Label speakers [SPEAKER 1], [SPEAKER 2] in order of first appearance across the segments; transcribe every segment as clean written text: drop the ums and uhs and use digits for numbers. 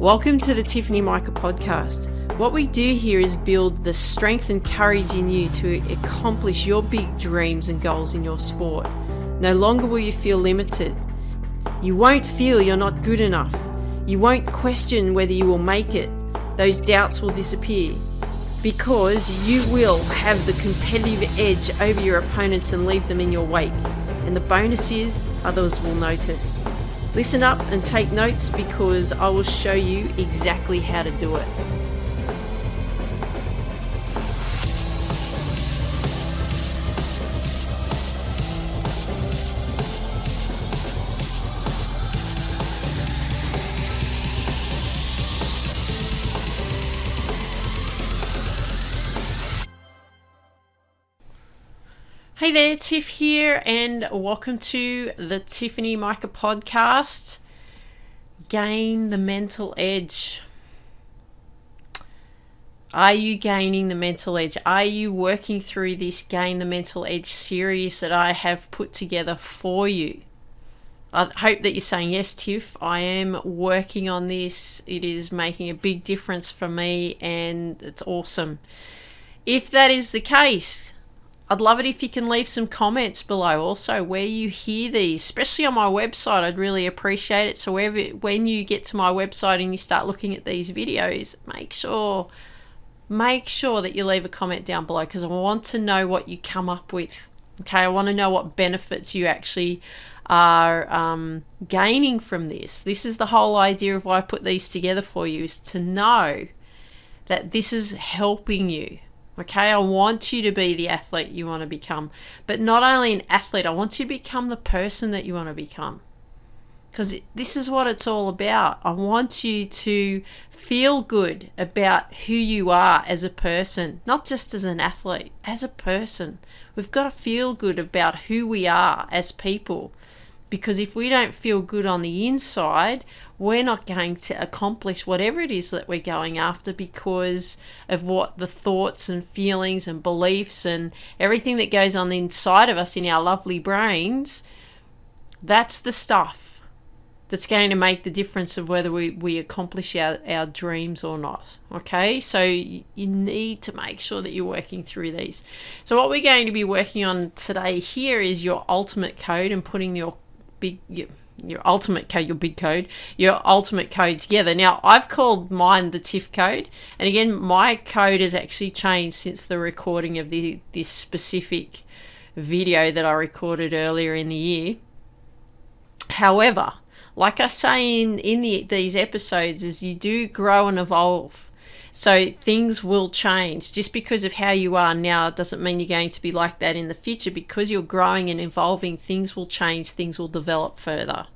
[SPEAKER 1] Welcome to the Tiffany Mika podcast. What we do here is build the strength and courage in you to accomplish your big dreams and goals in your sport. No longer will you feel limited. You won't feel you're not good enough. You won't question whether you will make it. Those doubts will disappear because you will have the competitive edge over your opponents and leave them in your wake. And the bonus is others will notice. Listen up and take notes because I will show you exactly how to do it. Hey there, Tiff here, and welcome to the Tiffany Mika podcast. Gain the mental edge. Are you gaining the mental edge? Are you working through this Gain the Mental Edge series that I have put together for you? I hope that you're saying, yes, Tiff, I am working on this. It is making a big difference for me, and it's awesome. If that is the case, I'd love it if you can leave some comments below also where you hear these, especially on my website. I'd really appreciate it. So when you get to my website and you start looking at these videos, make sure that you leave a comment down below because I want to know what you come up with. Okay, I want to know what benefits you actually are gaining from this. This is the whole idea of why I put these together for you, is to know that this is helping you. Okay, I want you to be the athlete you want to become. But not only an athlete, I want you to become the person that you want to become. Because this is what it's all about. I want you to feel good about who you are as a person, not just as an athlete, as a person. We've got to feel good about who we are as people. Because if we don't feel good on the inside, we're not going to accomplish whatever it is that we're going after because of what the thoughts and feelings and beliefs and everything that goes on inside of us in our lovely brains. That's the stuff that's going to make the difference of whether we accomplish our dreams or not. Okay, so you need to make sure that you're working through these. So what we're going to be working on today here is your ultimate code and putting your ultimate code together. Now, I've called mine the TIFF code, and again, my code has actually changed since the recording of this specific video that I recorded earlier in the year. However, like I say in these episodes, is you do grow and evolve. So things will change. Just because of how you are now doesn't mean you're going to be like that in the future. Because you're growing and evolving, things will change, things will develop further.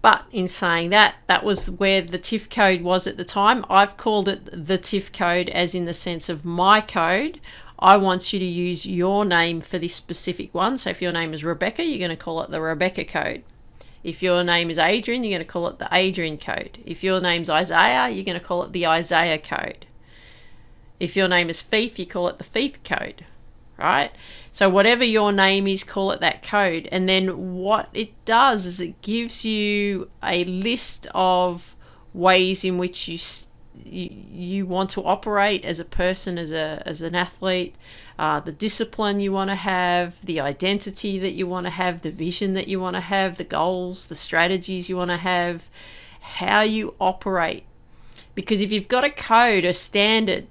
[SPEAKER 1] But in saying that, that was where the TIFF code was at the time. I've called it the TIFF code as in the sense of my code. I want you to use your name for this specific one. So if your name is Rebecca, you're going to call it the Rebecca code. If your name is Adrian, you're going to call it the Adrian code. If your name's Isaiah, you're going to call it the Isaiah code. If your name is Fief, you call it the Fief code, right? So whatever your name is, call it that code. And then what it does is it gives you a list of ways in which you want to operate as a person, as an athlete, the discipline you want to have, the identity that you want to have, the vision that you want to have, the goals, the strategies you want to have, how you operate. Because if you've got a code, a standard,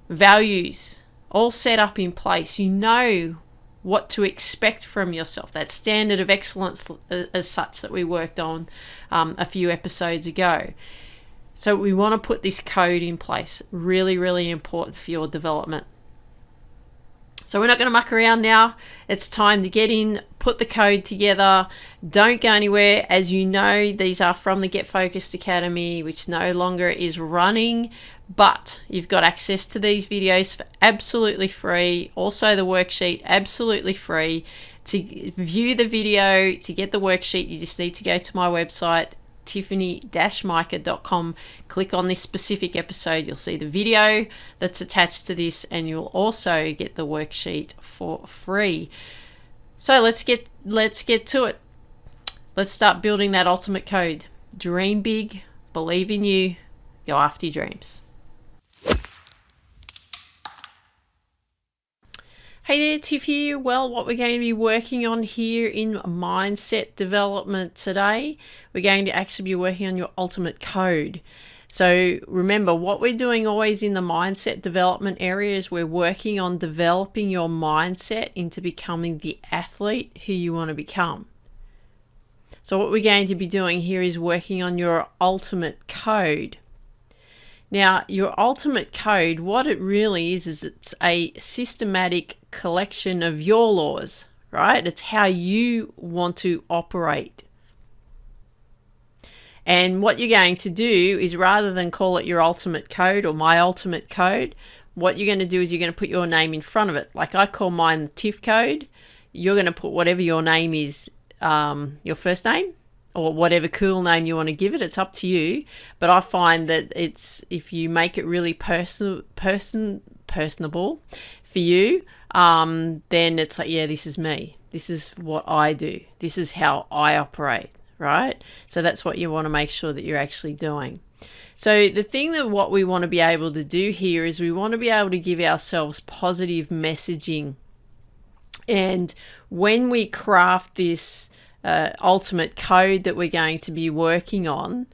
[SPEAKER 1] values all set up in place, you know what to expect from yourself. That standard of excellence as such that we worked on a few episodes ago. So we want to put this code in place. Really, really important for your development. So we're not going to muck around now. It's time to get in, put the code together. Don't go anywhere. As you know, these are from the Get Focused Academy, which no longer is running, but you've got access to these videos for absolutely free. Also the worksheet, absolutely free. To view the video, to get the worksheet, you just need to go to my website, tiffany-mika.com. Click on this specific episode. You'll see the video that's attached to this, and you'll also get the worksheet for free. So let's get to it. Let's start building that ultimate code. Dream big, Believe in you. Go after your dreams. Hey there, Tiff here. Well, what we're going to be working on here in mindset development today, we're going to actually be working on your ultimate code. So remember, what we're doing always in the mindset development area is we're working on developing your mindset into becoming the athlete who you want to become. So what we're going to be doing here is working on your ultimate code. Now, your ultimate code, what it really is it's a systematic collection of your laws, right? It's how you want to operate. And what you're going to do is, rather than call it your ultimate code or my ultimate code, what you're going to do is you're going to put your name in front of it. Like I call mine the Tiff code. You're going to put whatever your name is, your first name, or whatever cool name you want to give it. It's up to you. But I find that if you make it really personable for you, then it's like, yeah, this is me. This is what I do. This is how I operate, right? So that's what you want to make sure that you're actually doing. So the thing that what we want to be able to do here is we want to be able to give ourselves positive messaging. And when we craft this ultimate code that we're going to be working on,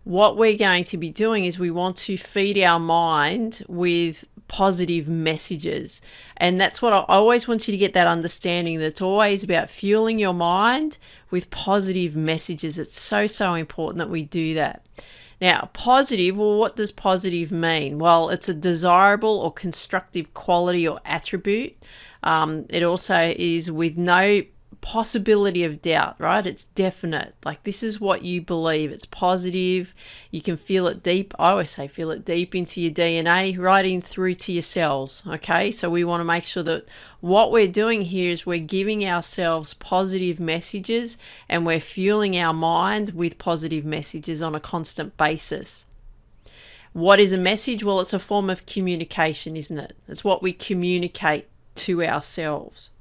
[SPEAKER 1] what we're going to be doing is we want to feed our mind with positive messages. And that's what I always want you to get, that understanding that it's always about fueling your mind with positive messages. It's so important that we do that. Now, positive, well, what does positive mean? Well, it's a desirable or constructive quality or attribute. It also is with no possibility of doubt, right? It's definite. Like, this is what you believe. It's positive. You can feel it deep. I always say feel it deep into your DNA, right in through to your cells. Okay, so we want to make sure that what we're doing here is we're giving ourselves positive messages and we're fueling our mind with positive messages on a constant basis. What is a message? Well, it's a form of communication, isn't it? It's what we communicate to ourselves.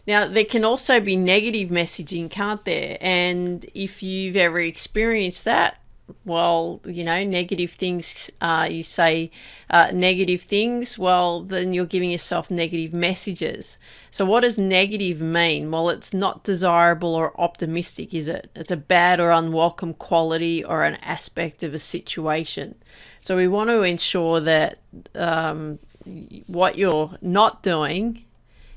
[SPEAKER 1] Now, there can also be negative messaging, can't there? And if you've ever experienced that, well, negative things, you say negative things, well, then you're giving yourself negative messages. So what does negative mean? Well, it's not desirable or optimistic, is it? It's a bad or unwelcome quality or an aspect of a situation. So we want to ensure that what you're not doing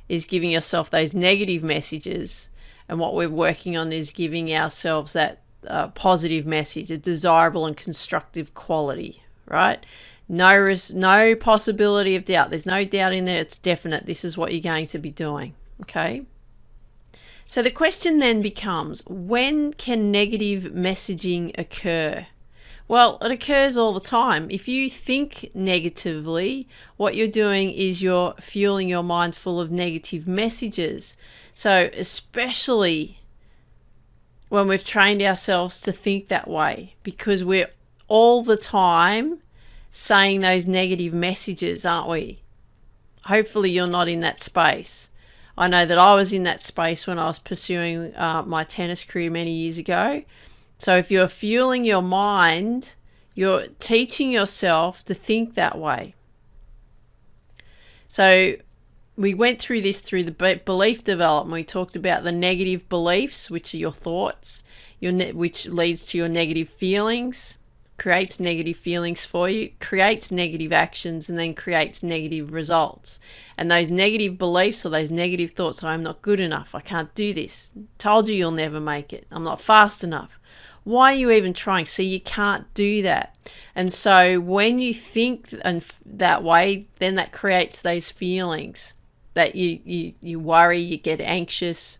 [SPEAKER 1] is giving yourself those negative messages, and what we're working on is giving ourselves that positive message, a desirable and constructive quality, right? No possibility of doubt. There's no doubt in there. It's definite. This is what you're going to be doing, okay? So the question then becomes, when can negative messaging occur? Well, it occurs all the time. If you think negatively, what you're doing is you're fueling your mind full of negative messages. So especially when we've trained ourselves to think that way, because we're all the time saying those negative messages, aren't we? Hopefully you're not in that space. I know that I was in that space when I was pursuing my tennis career many years ago. So if you're fueling your mind, you're teaching yourself to think that way. So we went through this through the belief development. We talked about the negative beliefs, which are your thoughts, which leads to your negative feelings, creates negative feelings for you, creates negative actions, and then creates negative results. And those negative beliefs or those negative thoughts, I'm not good enough, I can't do this, told you you'll never make it, I'm not fast enough. Why are you even trying? See, you can't do that. And so when you think that way, then that creates those feelings that you worry, you get anxious.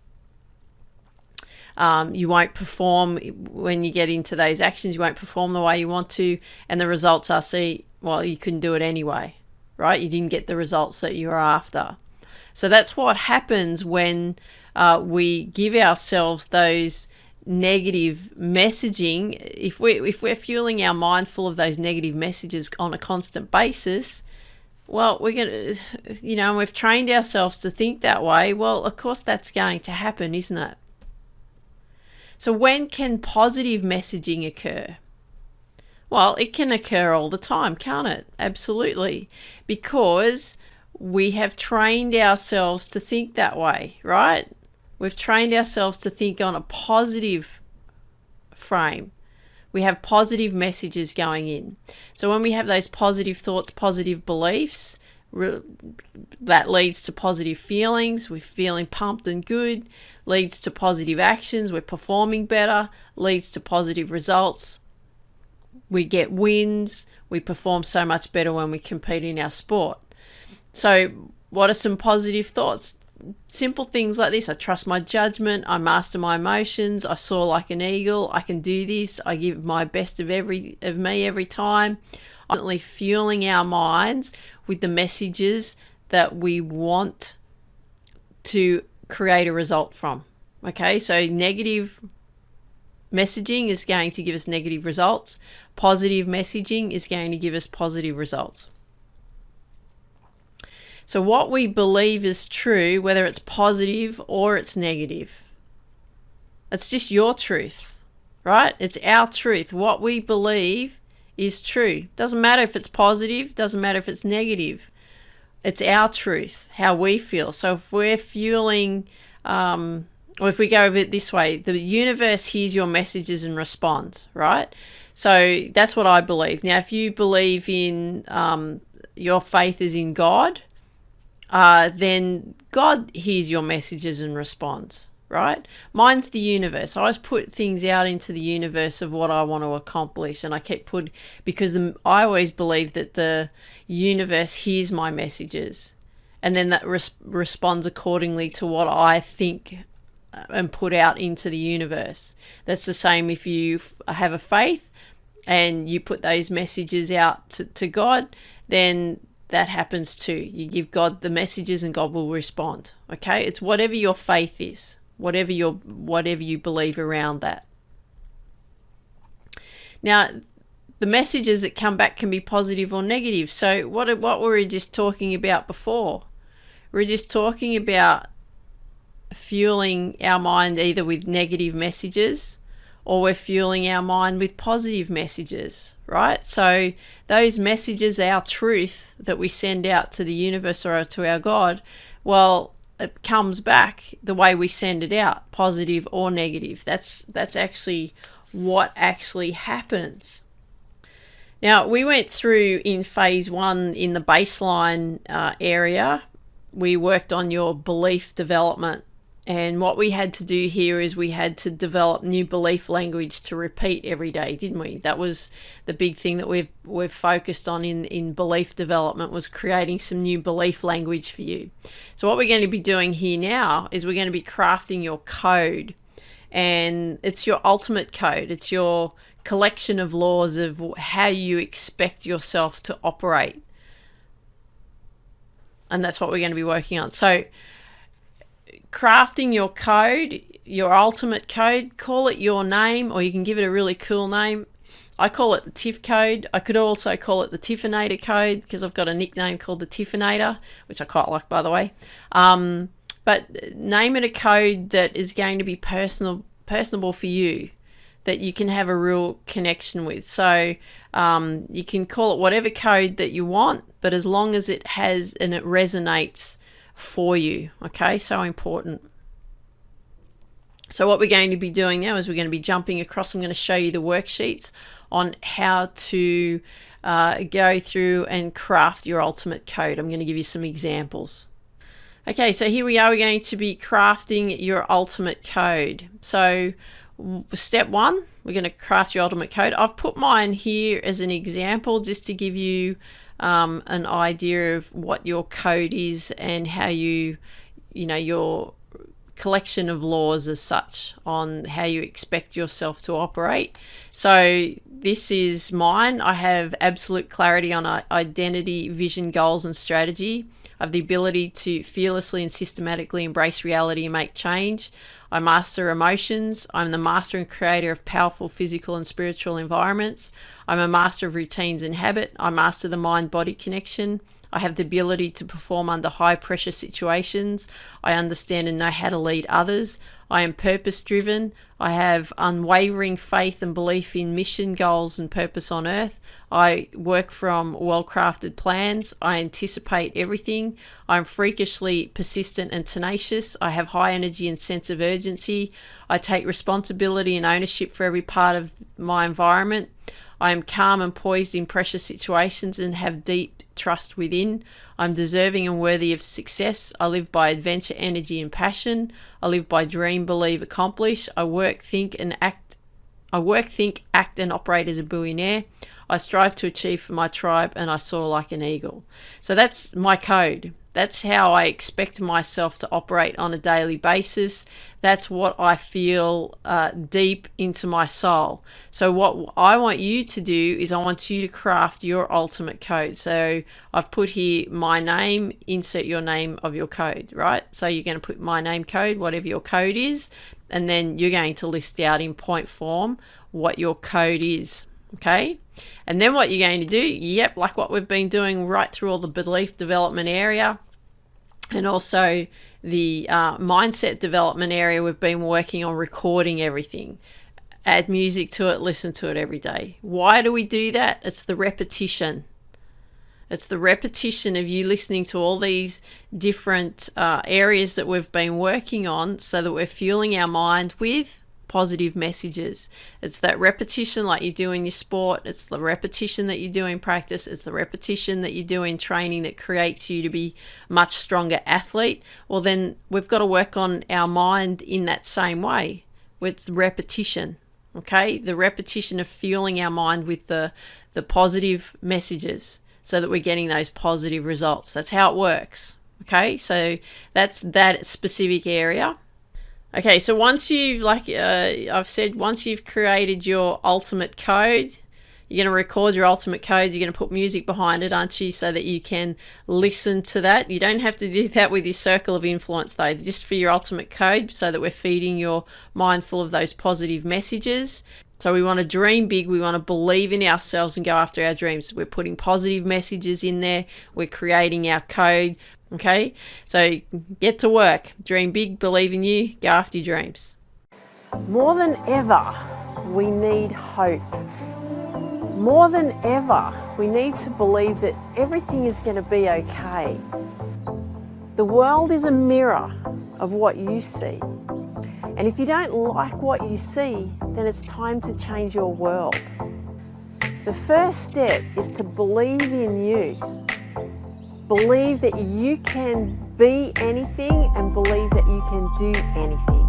[SPEAKER 1] You won't perform when you get into those actions. You won't perform the way you want to. And the results are, you couldn't do it anyway, right? You didn't get the results that you were after. So that's what happens when we give ourselves those negative messaging. If we're fueling our mind full of those negative messages on a constant basis, well, we're going to, and we've trained ourselves to think that way. Well, of course that's going to happen, isn't it? So when can positive messaging occur? Well, it can occur all the time, can't it? Absolutely. Because we have trained ourselves to think that way, right? We've trained ourselves to think on a positive frame. We have positive messages going in. So when we have those positive thoughts, positive beliefs, that leads to positive feelings. We're feeling pumped and good, leads to positive actions. We're performing better, leads to positive results. We get wins. We perform so much better when we compete in our sport. So what are some positive thoughts? Simple things like this. I trust my judgment. I master my emotions. I soar like an eagle. I can do this. I give my best of me every time. Constantly fueling our minds with the messages that we want to create a result from. Okay, so negative messaging is going to give us negative results. Positive messaging is going to give us positive results. So what we believe is true, whether it's positive or it's negative, it's just your truth, right? It's our truth. What we believe is true. Doesn't matter if it's positive, doesn't matter if it's negative. It's our truth, how we feel. So if we're fueling, or if we go over it this way, the universe hears your messages and responds, right? So that's what I believe. Now, if you believe in your faith is in God, then God hears your messages and responds, right? Mine's the universe. I always put things out into the universe of what I want to accomplish, and I keep putting, because I always believe that the universe hears my messages, and then that responds accordingly to what I think and put out into the universe. That's the same if you have a faith and you put those messages out to God, then that happens too. You give God the messages and God will respond. Okay? It's whatever your faith is, whatever you believe around that. Now, the messages that come back can be positive or negative. So what were we just talking about before? We're just talking about fueling our mind either with negative messages or we're fueling our mind with positive messages, right? So those messages, our truth that we send out to the universe or to our God, well, it comes back the way we send it out, positive or negative. That's actually what actually happens. Now, we went through in phase 1 in the baseline area, we worked on your belief development. And what we had to do here is we had to develop new belief language to repeat every day, didn't we? That was the big thing that we've focused on in belief development, was creating some new belief language for you. So what we're going to be doing here now is we're going to be crafting your code. And it's your ultimate code. It's your collection of laws of how you expect yourself to operate. And that's what we're going to be working on. So crafting your code, your ultimate code, call it your name, or you can give it a really cool name. I call it the Tiff code. I could also call it the Tiffinator code because I've got a nickname called the Tiffinator, which I quite like, by the way. But name it a code that is going to be personable for you, that you can have a real connection with. So you can call it whatever code that you want, but as long as it has and it resonates for you. Okay, so important. So what we're going to be doing now is we're going to be jumping across. I'm going to show you the worksheets on how to go through and craft your ultimate code. I'm going to give you some examples. Okay, so here we are. We're going to be crafting your ultimate code. So step 1, we're going to craft your ultimate code. I've put mine here as an example just to give you an idea of what your code is and how your collection of laws as such on how you expect yourself to operate. So this is mine. I have absolute clarity on identity, vision, goals, and strategy. I have the ability to fearlessly and systematically embrace reality and make change. I master emotions. I'm the master and creator of powerful physical and spiritual environments. I'm a master of routines and habit. I master the mind-body connection. I have the ability to perform under high-pressure situations. I understand and know how to lead others. I am purpose driven. I have unwavering faith and belief in mission, goals, and purpose on earth. I work from well-crafted plans. I anticipate everything. I'm freakishly persistent and tenacious. I have high energy and sense of urgency. I take responsibility and ownership for every part of my environment. I am calm and poised in pressure situations and have deep trust within. I'm deserving and worthy of success. I live by adventure, energy, and passion. I live by dream, believe, accomplish. I work, think, act, and operate as a billionaire. I strive to achieve for my tribe, and I soar like an eagle. So that's my code. That's how I expect myself to operate on a daily basis. That's what I feel deep into my soul. So what I want you to do is I want you to craft your ultimate code. So I've put here my name, insert your name of your code, right? So you're going to put my name code, whatever your code is, and then you're going to list out in point form what your code is, okay? And then what you're going to do, like what we've been doing right through all the belief development area, and also the mindset development area, we've been working on recording everything. Add music to it, listen to it every day. Why do we do that? It's the repetition. It's the repetition of you listening to all these different areas that we've been working on so that we're fueling our mind with positive messages. It's that repetition like you do in your sport. It's the repetition that you do in practice. It's the repetition that you do in training that creates you to be a much stronger athlete. Well, then we've got to work on our mind in that same way. It's repetition, okay? The repetition of fueling our mind with the positive messages so that we're getting those positive results. That's how it works, okay? So that's that specific area. Okay, so once you've, I've said, once you've created your ultimate code, you're going to record your ultimate code. You're going to put music behind it, aren't you, so that you can listen to that. You don't have to do that with your circle of influence, though, just for your ultimate code so that we're feeding your mind full of those positive messages. So we want to dream big. We want to believe in ourselves and go after our dreams. We're putting positive messages in there. We're creating our code. Okay, so get to work. Dream big, believe in you, go after your dreams. More than ever, we need hope. More than ever, we need to believe that everything is going to be okay. The world is a mirror of what you see. And if you don't like what you see, then it's time to change your world. The first step is to believe in you. Believe that you can be anything and believe that you can do anything.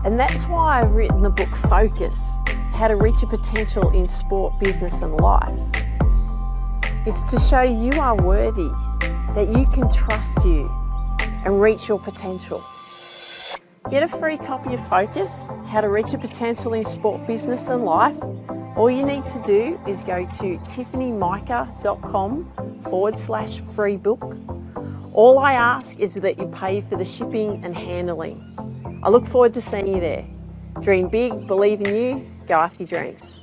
[SPEAKER 1] And that's why I've written the book Focus, How to Reach Your Potential in Sport, Business and Life. It's to show you are worthy, that you can trust you and reach your potential. Get a free copy of Focus, How to Reach Your Potential in Sport, Business and Life. All you need to do is go to tiffanymika.com/free book. All I ask is that you pay for the shipping and handling. I look forward to seeing you there. Dream big, believe in you, go after your dreams.